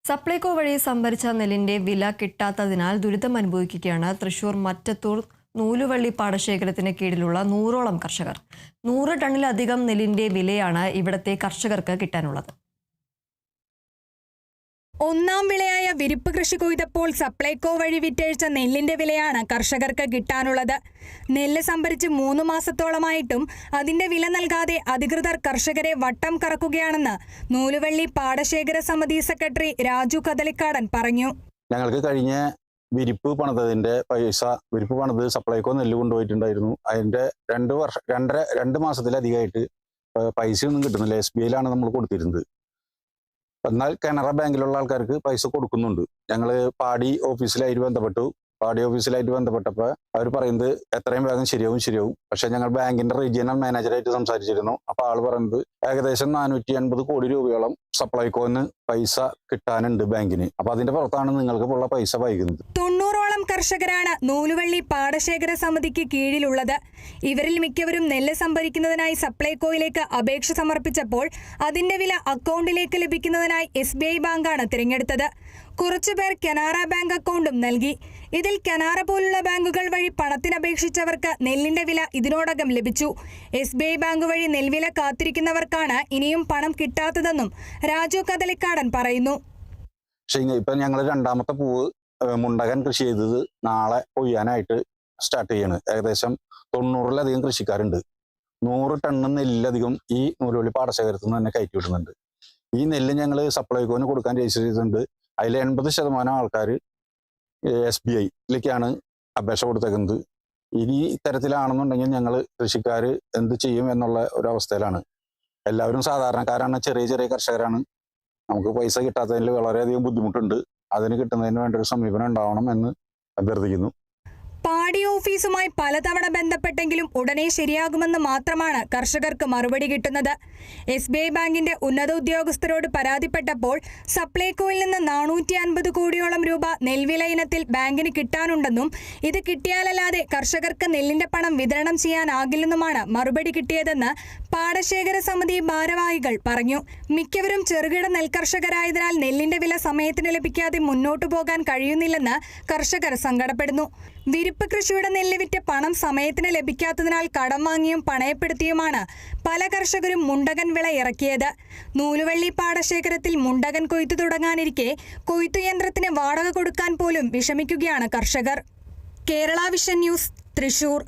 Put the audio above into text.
സപ്ലൈകോ വഴി സംഭരിച്ച നെല്ലിന്റെ വില കിട്ടാത്തതിനാൽ ദുരിതം അനുഭവിക്കുകയാണ് തൃശൂർ മറ്റത്തൂർ നൂലുവള്ളി പാടശേഖരത്തിന് കീഴിലുള്ള 100ഓളം കർഷകർ. 100 ടണ്ണിലധികം നെല്ലിന്റെ വിലയാണ് ഇവിടത്തെ കർഷകർക്ക് കിട്ടാനുള്ളത്. ഒന്നാം വിളയായ വിരിപ്പ് കൃഷി കൊയ്തപ്പോൾ സപ്ലൈകോ വഴി വിറ്റഴിച്ച നെല്ലിന്റെ വിലയാണ് കർഷകർക്ക് കിട്ടാനുള്ളത്. നെല്ല് സംഭരിച്ച് 3 മാസത്തോളമായിട്ടും അതിന്റെ വില നൽകാതെ അധികൃതർ കർഷകരെ വട്ടം കറക്കുകയാണെന്ന് നൂലുവള്ളി പാടശേഖര സമിതി സെക്രട്ടറി രാജു കദളിക്കാടൻ പറഞ്ഞു. ഞങ്ങൾക്ക് കഴിഞ്ഞ വിരിപ്പ് പണിതതിന്റെ പൈസ പണിത് സപ്ലൈകോ നെല്ല് കൊണ്ടുപോയിട്ടുണ്ടായിരുന്നു. അതിന്റെ 2 മാസത്തിലധികമായിട്ട് പൈസയൊന്നും കിട്ടുന്നില്ല. SBIയിലാണ് നമ്മൾ കൊടുത്തിരുന്നത്. എന്നാൽ കാനറ ബാങ്കിലുള്ള ആൾക്കാർക്ക് പൈസ കൊടുക്കുന്നുണ്ട്. ഞങ്ങൾ പാടി ഓഫീസിലായിട്ട് ബന്ധപ്പെട്ടപ്പോൾ അവർ പറയുന്നത് എത്രയും വേഗം ശരിയാവും. പക്ഷെ ഞങ്ങൾ ബാങ്കിന്റെ റീജിയണൽ മാനേജറായിട്ട് സംസാരിച്ചിരുന്നു. അപ്പോൾ ആൾ പറയുന്നത് ഏകദേശം 450 കോടി രൂപയോളം സപ്ലൈകോന്ന് പൈസ കിട്ടാനുണ്ട് ബാങ്കിന്. അപ്പൊ അതിന്റെ പുറത്താണ് നിങ്ങൾക്ക് ഉള്ള പൈസ വൈകുന്നത്. 90ഓളം കർഷകരാണ് നൂലുവള്ളി പാടശേഖര സമിതിക്ക് കീഴിലുള്ളത്. ഇവരിൽ മിക്കവരും നെല്ല് സംഭരിക്കുന്നതിനായി സപ്ലൈകോയിലേക്ക് അപേക്ഷ സമർപ്പിച്ചപ്പോൾ അതിന്റെ വില അക്കൗണ്ടിലേക്ക് ലഭിക്കുന്നതിനായി SBI ബാങ്കാണ് തിരഞ്ഞെടുത്തത്. കുറച്ചുപേർ കനാറ ബാങ്ക് അക്കൗണ്ടും നൽകി. ഇതിൽ കനാറ പോലുള്ള ബാങ്കുകൾ വഴി പണത്തിനപേക്ഷിച്ചവർക്ക് നെല്ലിന്റെ വില ഇതിനോടകം ലഭിച്ചു. SBI ബാങ്ക് വഴി നെൽവില കാത്തിരിക്കുന്നവർക്കാണ് ഇനിയും പണം കിട്ടാത്തതെന്നും രാജു കദളിക്കാടൻ പറയുന്നു. ഇപ്പൊ ഞങ്ങൾ രണ്ടാമത്തെ പൂവ് മുണ്ടകൻ കൃഷി ചെയ്തത് നാളെ കൊയ്യാനായിട്ട് സ്റ്റാർട്ട് ചെയ്യാണ്. ഏകദേശം 90-ലധികം കൃഷിക്കാരുണ്ട്. 100 ടണ്ണ് നെല്ലധികം ഈ നൂലുവള്ളി പാടശേഖരത്തിൽ നിന്ന് തന്നെ കയറ്റി വിടുന്നുണ്ട്. ഈ നെല്ല് ഞങ്ങൾ സപ്ലൈകോന് കൊടുക്കാൻ രജിസ്റ്റർ ചെയ്തിട്ടുണ്ട്. അതിൽ 80% ആൾക്കാർ SBIയിലേക്കാണ് അപേക്ഷ കൊടുത്തേക്കുന്നത്. ഇനി ഇത്തരത്തിലാണെന്നുണ്ടെങ്കിൽ ഞങ്ങൾ കൃഷിക്കാർ എന്ത് ചെയ്യും എന്നുള്ള ഒരു അവസ്ഥയിലാണ്. എല്ലാവരും സാധാരണക്കാരാണ്, ചെറിയ കർഷകരാണ്. നമുക്ക് പൈസ കിട്ടാത്തതിൽ വളരെയധികം ബുദ്ധിമുട്ടുണ്ട്. അതിന് കിട്ടുന്നതിന് വേണ്ട ഒരു സമീപനം ഉണ്ടാവണം എന്ന് അഭ്യർത്ഥിക്കുന്നു. പാടി ഓഫീസുമായി പലതവണ ബന്ധപ്പെട്ടെങ്കിലും ഉടനെ ശരിയാകുമെന്ന് മാത്രമാണ് കർഷകർക്ക് മറുപടി കിട്ടുന്നത്. SBI ബാങ്കിന്റെ ഉന്നത ഉദ്യോഗസ്ഥരോട് പരാതിപ്പെട്ടപ്പോൾ സപ്ലൈകോയിൽ നിന്ന് 450 കോടിയോളം രൂപ നെൽവില ഇനത്തിൽ ബാങ്കിന് കിട്ടാനുണ്ടെന്നും ഇത് കിട്ടിയാലല്ലാതെ കർഷകർക്ക് നെല്ലിന്റെ പണം വിതരണം ചെയ്യാനാകില്ലെന്നുമാണ് മറുപടി കിട്ടിയതെന്ന് പാടശേഖര സമിതി ഭാരവാഹികൾ പറഞ്ഞു. മിക്കവരും ചെറുകിട നെൽകർഷകരായതിനാൽ നെല്ലിന്റെ വില സമയത്തിന് ലഭിക്കാതെ മുന്നോട്ടു പോകാൻ കഴിയുന്നില്ലെന്ന് കർഷകർ സങ്കടപ്പെടുന്നു. വിരിപ്പ് കൃഷിയുടെ നെല്ല് വിറ്റ് പണം സമയത്തിന് ലഭിക്കാത്തതിനാൽ കടം വാങ്ങിയും പണയപ്പെടുത്തിയുമാണ് പല കർഷകരും മുണ്ടകൻ വിള ഇറക്കിയത്. നൂലുവള്ളി പാടശേഖരത്തിൽ മുണ്ടകൻ കൊയ്ത്തു തുടങ്ങാനിരിക്കെ കൊയ്ത്തുയന്ത്രത്തിന് വാടക കൊടുക്കാൻ പോലും വിഷമിക്കുകയാണ് കർഷകർ. Kerala vision news, Thrissur.